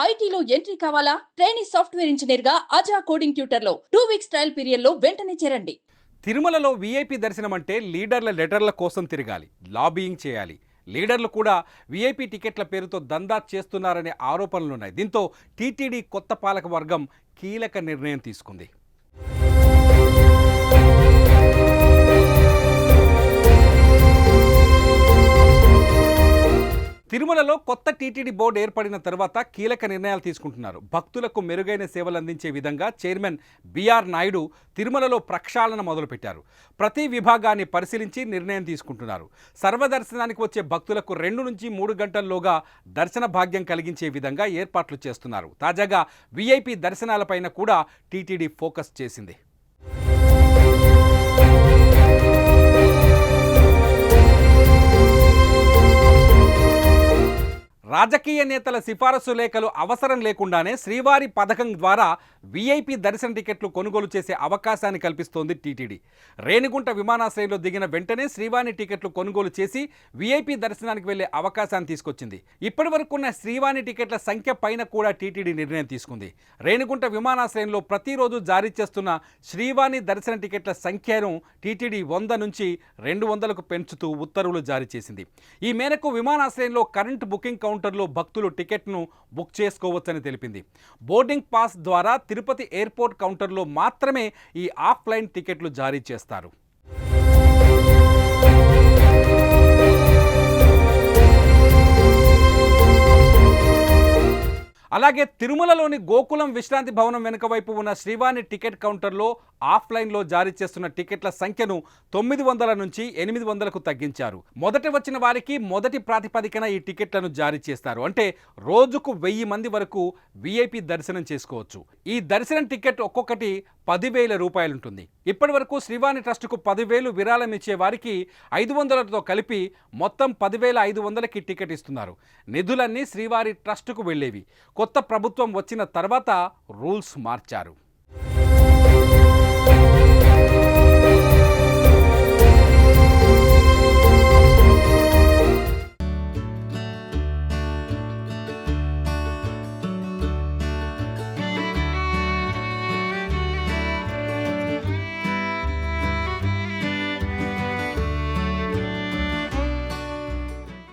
ఐటీలో ఎంట్రీ కావాలా? Trainee software engineer గా అజా కోడింగ్ ట్యూటర్ లో 2 వీక్స్ ట్రయల్ పీరియడ్ లో వెంటనే చేరండి. తిరుమలలో వీఐపీ దర్శనం అంటే లీడర్ల లెటర్ల కోసం తిరగాలి, లాబియింగ్ చేయాలి. లీడర్లు కూడా వీఐపీ టికెట్ల పేరుతో దందా చేస్తున్నారనే ఆరోపణలున్నాయి. దీంతో టీటీడీ కొత్త పాలక వర్గం కీలక నిర్ణయం తీసుకుంది. తిరుమలలో కొత్త టీటీడీ బోర్డు ఏర్పడిన తర్వాత కీలక నిర్ణయాలు తీసుకుంటున్నారు. భక్తులకు మెరుగైన సేవలు అందించే విధంగా చైర్మన్ బిఆర్ నాయుడు తిరుమలలో ప్రక్షాళన మొదలుపెట్టారు. ప్రతి విభాగాన్ని పరిశీలించి నిర్ణయం తీసుకుంటున్నారు. సర్వదర్శనానికి వచ్చే భక్తులకు 2 నుంచి 3 గంటల్లోగా దర్శన భాగ్యం కలిగించే విధంగా ఏర్పాట్లు చేస్తున్నారు. తాజాగా వీఐపీ దర్శనాలపైన కూడా టీటీడీ ఫోకస్ చేసింది. రాజకీయ నేతల సిఫారసు లేఖలు అవసరం లేకుండానే శ్రీవారి పథకం ద్వారా వీఐపీ దర్శన టికెట్లు కొనుగోలు చేసే అవకాశాన్ని కల్పిస్తోంది టీటీడీ. రేణిగుంట విమానాశ్రయంలో దిగిన వెంటనే శ్రీవాణి టికెట్లు కొనుగోలు చేసి వీఐపీ దర్శనానికి వెళ్లే అవకాశాన్ని తీసుకొచ్చింది. ఇప్పటి వరకున్న శ్రీవాణి టికెట్ల సంఖ్య పైన కూడా టీటీడీ నిర్ణయం తీసుకుంది. రేణిగుంట విమానాశ్రయంలో ప్రతిరోజు జారీ చేస్తున్న శ్రీవాణి దర్శన టికెట్ల సంఖ్యను టీటీడీ 100 నుంచి 200కు పెంచుతూ ఉత్తర్వులు జారీ చేసింది. ఈ మేరకు విమానాశ్రయంలో కరెంట్ బుకింగ్ కౌంటర్లో భక్తులు టికెట్ను బుక్ చేసుకోవచ్చని తెలిపింది. బోర్డింగ్ పాస్ ద్వారా తిరుపతి ఎయిర్పోర్ట్ కౌంటర్లో మాత్రమే ఈ ఆఫ్లైన్ టికెట్లు జారీ చేస్తారు. అలాగే తిరుమలలోని గోకులం విశ్రాంతి భవనం వెనుక వైపు ఉన్న శ్రీవాణి టికెట్ కౌంటర్లో ఆఫ్లైన్లో జారీ చేస్తున్న టికెట్ల సంఖ్యను 900 నుంచి 800కు తగ్గించారు. మొదట వచ్చిన వారికి మొదటి ప్రాతిపదికన ఈ టికెట్లను జారీ చేస్తారు. అంటే రోజుకు 1000 మంది వరకు వీఐపీ దర్శనం చేసుకోవచ్చు. ఈ దర్శనం టికెట్ ఒక్కొక్కటి 10,000 రూపాయలు ఉంటుంది. ఇప్పటి వరకు శ్రీవాణి ట్రస్టుకు 10,000 విరాళం ఇచ్చే వారికి 500తో కలిపి మొత్తం 10,500కి టికెట్ ఇస్తున్నారు. నిధులన్నీ శ్రీవారి ట్రస్టుకు వెళ్ళేవి. కొత్త ప్రభుత్వం వచ్చిన తర్వాత రూల్స్ మార్చారు.